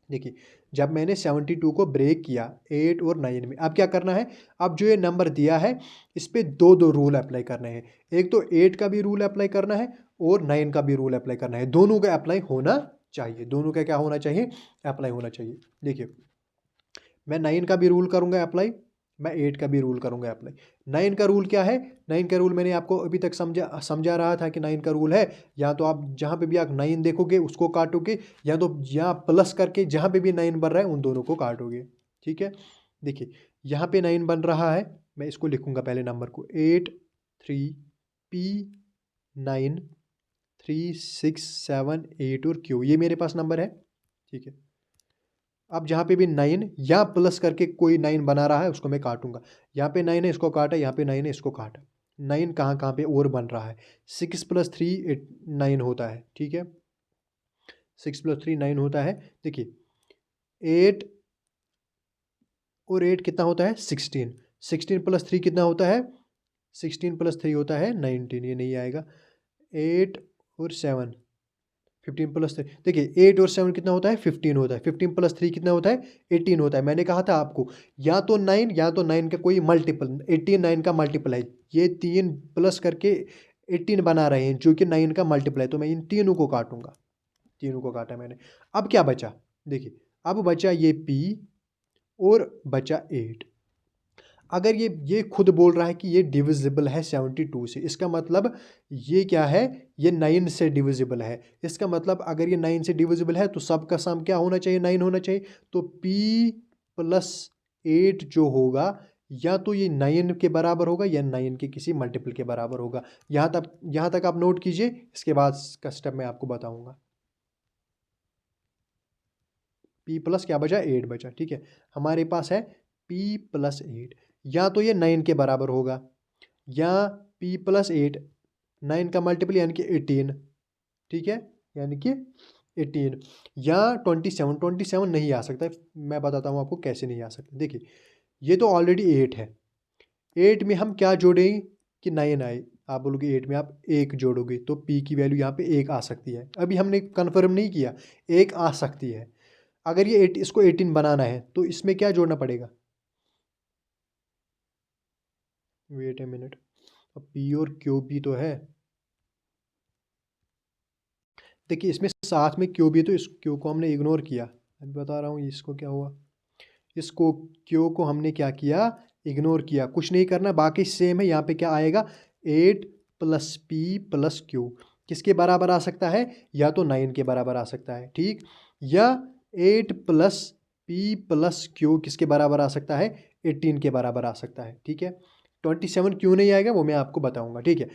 देखिए, जब मैंने 72 को ब्रेक किया 8 और 9 में, अब क्या करना है? अब जो ये नंबर दिया है इस पर दो रूल अप्लाई करने हैं। एक तो 8 का भी रूल अप्लाई करना है और 9 का भी रूल अप्लाई करना है। दोनों का अप्लाई होना चाहिए, दोनों का क्या होना चाहिए? अप्लाई होना चाहिए। देखिए, मैं 9 का भी रूल करूंगा अप्लाई, मैं 8 का भी रूल करूंगा अप्लाई। 9 का रूल क्या है? 9 का रूल मैंने आपको अभी तक समझा रहा था कि 9 का रूल है, या तो आप जहाँ पे भी आप 9 देखोगे उसको काटोगे, या तो यहाँ प्लस करके जहाँ पे भी 9 बन रहा है उन दोनों को काटोगे। ठीक है, देखिए यहाँ पे 9 बन रहा है, मैं इसको लिखूंगा पहले नंबर को 8 3 P 9 3 6 7 8 और Q, ये मेरे पास नंबर है। ठीक है, अब जहाँ पे भी 9 या प्लस करके कोई 9 बना रहा है उसको मैं काटूंगा। यहाँ पे 9 है इसको काटा, यहाँ पे 9 है इसको काटा। 9 कहाँ कहाँ पे और बन रहा है? 6 + 3 9 होता है। ठीक है, 6 + 3 9 होता है। देखिए 8 और 8 कितना होता है? 16। 16 + 3 कितना होता है? 16 + 3 होता है 19, ये नहीं आएगा। 8 और 7 15 + 3, देखिए 8 और 7 कितना होता है? 15 होता है। 15 + 3 कितना होता है? 18 होता है। मैंने कहा था आपको या तो 9 या तो 9 का कोई मल्टीपल, 18 9 का मल्टीपल है। ये तीन प्लस करके 18 बना रहे हैं जो कि 9 का मल्टीपल है, तो मैं इन तीनों को काटूंगा। तीनों को काटा मैंने। अब क्या बचा? देखिए अब बचा ये P और बचा 8। अगर ये खुद बोल रहा है कि ये डिविजिबल है 72 से, इसका मतलब ये क्या है? ये 9 से डिविजिबल है। इसका मतलब अगर ये 9 से डिविजिबल है तो सबका सम क्या होना चाहिए? 9 होना चाहिए। तो P + 8 जो होगा या तो ये 9 के बराबर होगा या 9 के किसी मल्टीपल के बराबर होगा। यहाँ तक आप नोट कीजिए, इसके बाद का स्टेप मैं आपको बताऊंगा। P + क्या बचा? 8 बचा। ठीक है, हमारे पास है P + 8, या तो ये 9 के बराबर होगा या P + 8 9 का मल्टीपल यानी कि 18। ठीक है, यानी कि 18 या 27 नहीं आ सकता। मैं बताता हूँ आपको कैसे नहीं आ सकता। देखिए ये तो ऑलरेडी 8 है, 8 में हम क्या जोड़ेंगे कि 9 आए? आप बोलोगे 8 में आप 1 जोड़ोगे तो P की वैल्यू यहाँ पे 1 आ सकती है। अभी हमने कन्फर्म नहीं किया, 1 आ सकती है। अगर ये 8 इसको 18 बनाना है तो इसमें क्या जोड़ना पड़ेगा? वेट ए मिनट, अब P और Q भी तो है। देखिए इसमें साथ में Q भी, तो इस Q को हमने इग्नोर किया। अभी बता रहा हूँ इसको क्या हुआ। इसको Q को हमने क्या किया? इग्नोर किया। कुछ नहीं करना, बाकी सेम है। यहाँ पे क्या आएगा? 8 + P + Q किसके बराबर आ सकता है? या तो 9 के बराबर आ सकता है, ठीक, या 8 + P + Q किसके बराबर आ सकता है? 18 के बराबर आ सकता है। ठीक है, 27 क्यों नहीं आएगा वो मैं आपको बताऊंगा। ठीक है,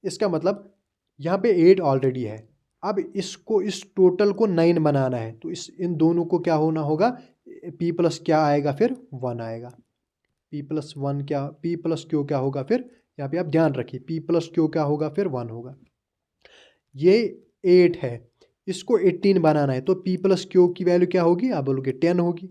इसका मतलब यहाँ पे 8 ऑलरेडी है। अब इसको इस टोटल को 9 बनाना है तो इन दोनों को क्या होना होगा? P + क्या आएगा फिर? 1 आएगा। P + 1 क्या? P + Q क्या होगा फिर? यहाँ पे आप ध्यान रखिए, P + Q क्या होगा फिर? 1 होगा। ये 8 है, इसको 18 बनाना है तो P + Q की वैल्यू क्या होगी? आप बोलोगे 10 होगी।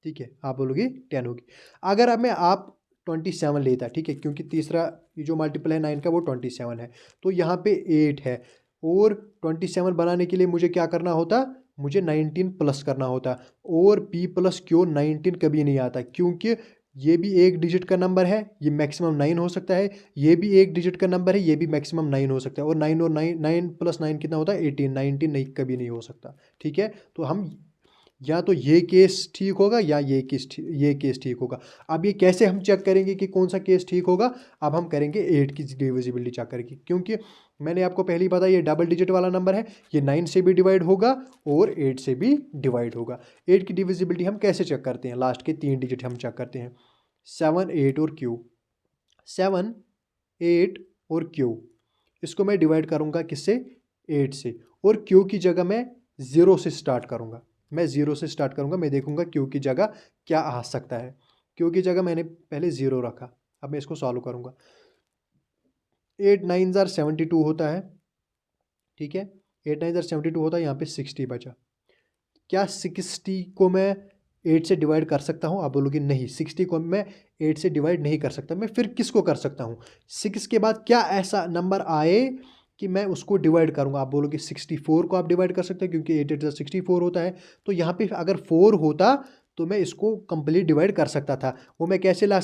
ठीक है, आप बोलोगे 10 होगी। अगर अब मैं आप 27 लेता, ठीक है, क्योंकि तीसरा ये जो मल्टीपल है 9 का वो 27 है, तो यहाँ पे 8 है और 27 बनाने के लिए मुझे क्या करना होता? मुझे 19 प्लस करना होता। और P + Q 19 कभी नहीं आता क्योंकि ये भी एक डिजिट का नंबर है, ये मैक्सिमम 9 हो सकता है। ये भी एक डिजिट का नंबर है, ये भी मैक्सिमम 9 हो सकता है। और 9 और 9 9 + 9 कितना होता है? 18। 19 नहीं, कभी नहीं हो सकता। ठीक है, तो हम या तो ये केस ठीक होगा या ये केस ठीक होगा। अब ये कैसे हम चेक करेंगे कि कौन सा केस ठीक होगा? अब हम करेंगे 8 की डिविजिबिलिटी चेक करके, क्योंकि मैंने आपको पहले ही बताया ये डबल डिजिट वाला नंबर है, ये 9 से भी डिवाइड होगा और 8 से भी डिवाइड होगा। 8 की डिविजिबिलिटी हम कैसे चेक करते हैं? लास्ट के 3 डिजिट हम चेक करते हैं, 7, 8 और Q। 7, 8 और Q, इसको मैं डिवाइड करूँगा किससे? 8 से, और Q की जगह मैं 0 से स्टार्ट करूँगा। मैं 0 से स्टार्ट करूँगा, मैं देखूँगा Q की जगह क्या आ सकता है। Q की जगह मैंने पहले 0 रखा, अब मैं इसको सॉल्व करूँगा। 8 9 ज़ार 72 होता है, ठीक है, 8 9 ज़ार 72 होता है, यहाँ पे 60 बचा। क्या 60 को मैं 8 से डिवाइड कर सकता हूँ? आप बोलोगे नहीं, 60 को मैं 8 से डिवाइड नहीं कर सकता। मैं फिर किसको कर सकता हूँ? 6 के बाद क्या ऐसा नंबर आए कि मैं उसको डिवाइड करूँगा? आप बोलोगे 64 को आप डिवाइड कर सकते हैं, क्योंकि 8 8 ज़ा 64 होता है। तो यहाँ पे अगर 4 होता तो मैं इसको कंप्लीट डिवाइड कर सकता था। वो मैं कैसे ला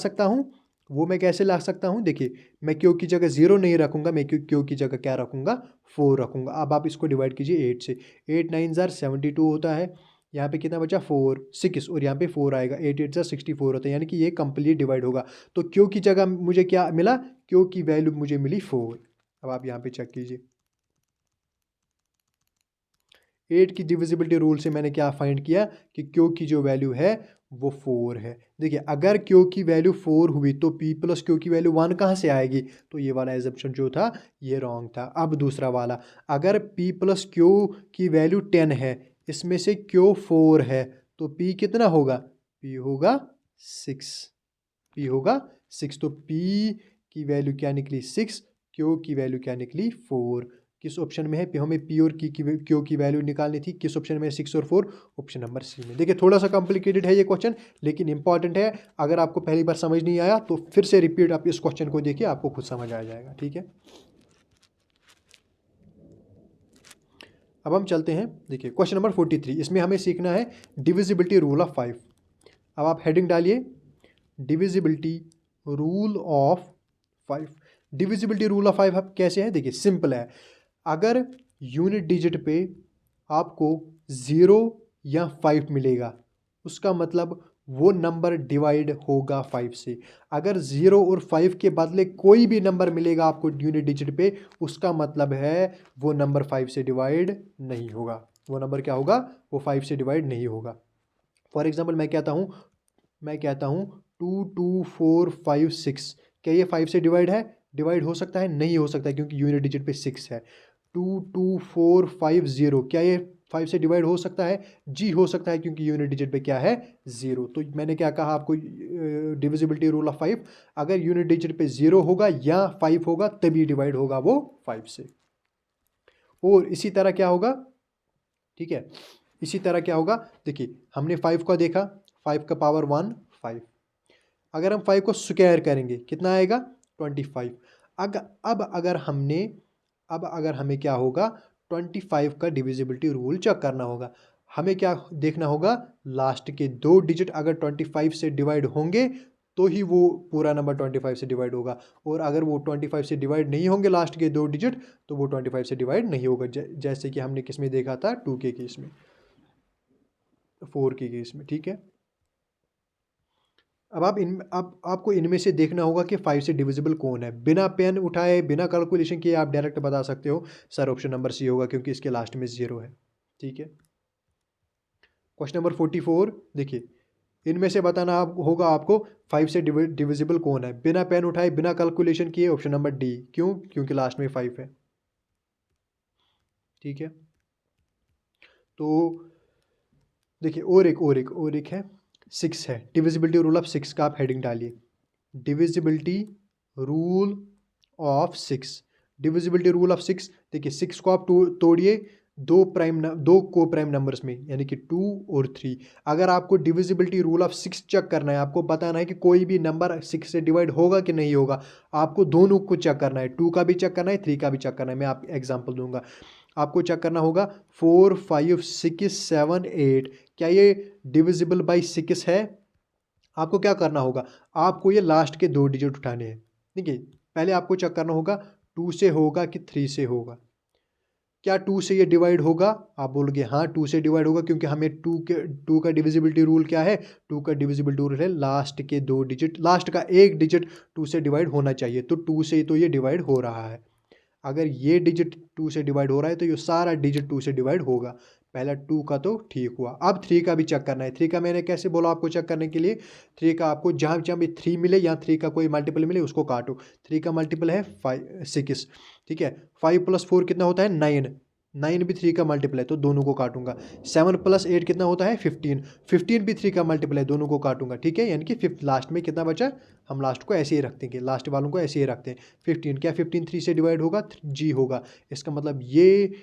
सकता हूँ? देखिए, मैं Q की जगह 0 नहीं रखूँगा, मैं Q की जगह क्या रखूँगा? 4 रखूँगा। अब आप इसको डिवाइड कीजिए 8 से। 8 9 ज़ार 72 होता है, यहाँ पे कितना बचा? 4 6, और यहाँ पे 4 आएगा। 8 8 ज़ा 64 होता है, यानी कि ये कंप्लीट डिवाइड होगा। तो Q की जगह मुझे क्या मिला? Q की वैल्यू मुझे मिली 4। अब आप यहाँ पे चेक कीजिए, 8 की डिविजिबिलिटी रूल से मैंने क्या फाइंड किया कि Q की जो वैल्यू है वो 4 है। देखिए, अगर Q की वैल्यू 4 हुई तो P प्लस Q की वैल्यू 1 कहाँ से आएगी? तो ये वाला एजम्पशन जो था ये रॉन्ग था। अब दूसरा वाला, अगर P प्लस Q की वैल्यू 10 है, इसमें से Q 4 है, तो P कितना होगा? P होगा 6। P होगा 6, तो P की वैल्यू क्या निकली? 6। Q की वैल्यू क्या निकली? 4। किस ऑप्शन में है? हमें P और Q की वैल्यू निकालनी थी। किस ऑप्शन में? 6 और 4, ऑप्शन नंबर सी में। देखिए, थोड़ा सा कॉम्प्लिकेटेड है ये क्वेश्चन, लेकिन इंपॉर्टेंट है। अगर आपको पहली बार समझ नहीं आया तो फिर से रिपीट आप इस क्वेश्चन को देखिए, आपको खुद समझ आ जाएगा, ठीक है। अब हम चलते हैं, देखिए क्वेश्चन नंबर 43, इसमें हमें सीखना है डिविजिबिलिटी रूल ऑफ 5। अब आप हेडिंग डालिए, divisibility rule of 5। Divisibility rule of 5 अब कैसे है? देखिए, सिंपल है। अगर यूनिट डिजिट पे आपको 0 या 5 मिलेगा, उसका मतलब वो नंबर डिवाइड होगा 5 से। अगर 0 और 5 के बदले कोई भी नंबर मिलेगा आपको यूनिट डिजिट पे, उसका मतलब है वो नंबर 5 से डिवाइड नहीं होगा। वो नंबर क्या होगा? वो 5 से डिवाइड नहीं होगा। फॉर एग्जाम्पल मैं कहता हूँ 2 2 4 5 6, क्या ये 5 से डिवाइड है? डिवाइड हो सकता है? नहीं हो सकता, क्योंकि यूनिट डिजिट पे 6 है। 2 2 4 5 0, क्या ये 5 से डिवाइड हो सकता है? जी हो सकता है, क्योंकि यूनिट डिजिट पे क्या है? 0। तो मैंने क्या कहा आपको? डिविजिबिलिटी रूल ऑफ 5, अगर यूनिट डिजिट पे 0 होगा या 5 होगा तभी डिवाइड होगा वो 5 से। और इसी तरह क्या होगा? ठीक है, इसी तरह क्या होगा? देखिए, हमने 5 का देखा, 5 का पावर 1 5। अगर हम 5 को स्क्वायर करेंगे कितना आएगा? 25। अब अगर हमें क्या होगा? 25 का डिविजिबिलिटी रूल चेक करना होगा। हमें क्या देखना होगा? लास्ट के 2 डिजिट अगर 25 से डिवाइड होंगे तो ही वो पूरा नंबर 25 से डिवाइड होगा, और अगर वो 25 से डिवाइड नहीं होंगे लास्ट के 2 डिजिट, तो वो 25 से डिवाइड नहीं होगा। जैसे कि हमने किस में देखा था? 2 के केस में, 4 के केस में, ठीक है। अब आपको इनमें से देखना होगा कि 5 से डिविजिबल कौन है। बिना पेन उठाए, बिना कैलकुलेशन किए आप डायरेक्ट बता सकते हो सर ऑप्शन नंबर सी होगा, क्योंकि इसके लास्ट में 0 है, ठीक है। क्वेश्चन नंबर 44, देखिए, इनमें से बताना होगा आपको 5 से डिविजिबल कौन है। बिना पेन उठाए, बिना कैलकुलेशन किए, ऑप्शन नंबर डी। क्यों? क्योंकि लास्ट में 5 है, ठीक है। तो देखिए, और एक है, 6 है। डिविजिबिलिटी रूल ऑफ 6 का आप हेडिंग डालिए, divisibility rule of 6। Divisibility rule of 6, देखिए 6 को आप तोड़िए दो को प्राइम नंबर्स में, यानी कि 2 और 3। अगर आपको डिविजिबिलिटी रूल ऑफ 6 चेक करना है, आपको बताना है कि कोई भी नंबर 6 से डिवाइड होगा कि नहीं होगा, आपको दोनों को चेक करना है। 2 का भी चेक करना है, 3 का भी चेक करना है। मैं आप एग्जाम्पल दूंगा, आपको चेक करना होगा 4 5 6 7 8, क्या ये डिविजिबल बाई 6 है? आपको क्या करना होगा? आपको ये लास्ट के 2 डिजिट उठाने हैं। देखिए, पहले आपको चेक करना होगा 2 से होगा कि 3 से होगा। क्या 2 से ये डिवाइड होगा? आप बोलोगे हाँ 2 से डिवाइड होगा, क्योंकि हमें 2 का डिविजिबिलिटी रूल क्या है? 2 का डिविजिबिलिटी रूल है लास्ट के 2 डिजिट, लास्ट का 1 डिजिट 2 से डिवाइड होना चाहिए। तो 2 से तो ये डिवाइड हो रहा है। अगर ये डिजिट 2 से डिवाइड हो रहा है तो ये सारा डिजिट 2 से डिवाइड होगा। पहला 2 का तो ठीक हुआ। अब 3 का भी चेक करना है। 3 का मैंने कैसे बोला आपको चेक करने के लिए? 3 का आपको जहाँ जहाँ भी 3 मिले या 3 का कोई मल्टीपल मिले उसको काटो। 3 का मल्टीपल है 6, ठीक है। 5 + 4 कितना होता है? 9। 9 भी 3 का मल्टीपल है तो दोनों को काटूंगा। 7 + 8 कितना होता है? 15। 15 भी 3 का मल्टीपल है, दोनों को काटूंगा, ठीक है। यानी कि फिफ्थ लास्ट में कितना बचा? हम लास्ट को ऐसे ही रखते हैं, लास्ट वालों को ऐसे ही रखते हैं। 15, क्या 15 3 से डिवाइड होगा? जी होगा। इसका मतलब ये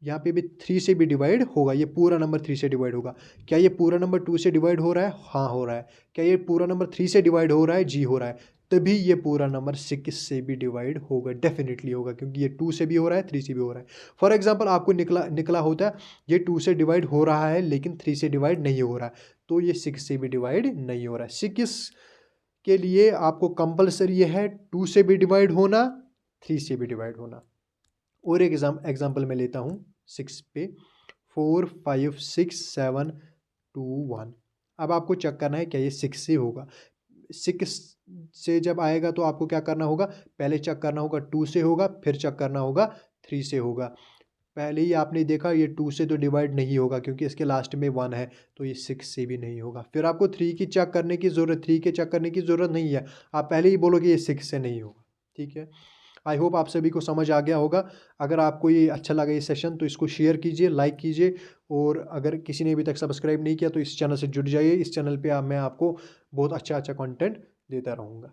यहाँ पे भी 3 से भी डिवाइड होगा। ये पूरा नंबर 3 से डिवाइड होगा। क्या ये पूरा नंबर 2 से डिवाइड हो रहा है? हाँ हो रहा है। क्या ये पूरा नंबर 3 से डिवाइड हो रहा है? जी हो रहा है। तभी ये पूरा नंबर 6 से भी डिवाइड होगा, डेफिनेटली होगा, क्योंकि ये 2 से भी हो रहा है, 3 से भी हो रहा है। फॉर एग्जाम्पल आपको निकला होता है ये 2 से डिवाइड हो रहा है लेकिन 3 से डिवाइड नहीं हो रहा है, तो ये 6 से भी डिवाइड नहीं हो रहा है। 6 के लिए आपको कंपलसरी है 2 से भी डिवाइड होना, 3 से भी डिवाइड होना। और एक एग्जाम्पल मैं लेता हूँ 6 पे, 4 5 6 7 2 1। अब आपको चेक करना है क्या ये 6 से होगा। 6 से जब आएगा तो आपको क्या करना होगा? पहले चेक करना होगा 2 से होगा, फिर चेक करना होगा 3 से होगा। पहले ही आपने देखा ये 2 से तो डिवाइड नहीं होगा क्योंकि इसके लास्ट में 1 है, तो ये 6 से भी नहीं होगा। फिर आपको 3 की चेक करने की ज़रूरत 3 के चेक करने की ज़रूरत नहीं है, आप पहले ही बोलोगे ये 6 से नहीं होगा, ठीक है। आई होप आप सभी को समझ आ गया होगा। अगर आपको ये अच्छा लगा ये सेशन तो इसको शेयर कीजिए, लाइक कीजिए, और अगर किसी ने अभी तक सब्सक्राइब नहीं किया तो इस चैनल से जुड़ जाइए। इस चैनल पे मैं आपको बहुत अच्छा अच्छा कंटेंट देता रहूँगा।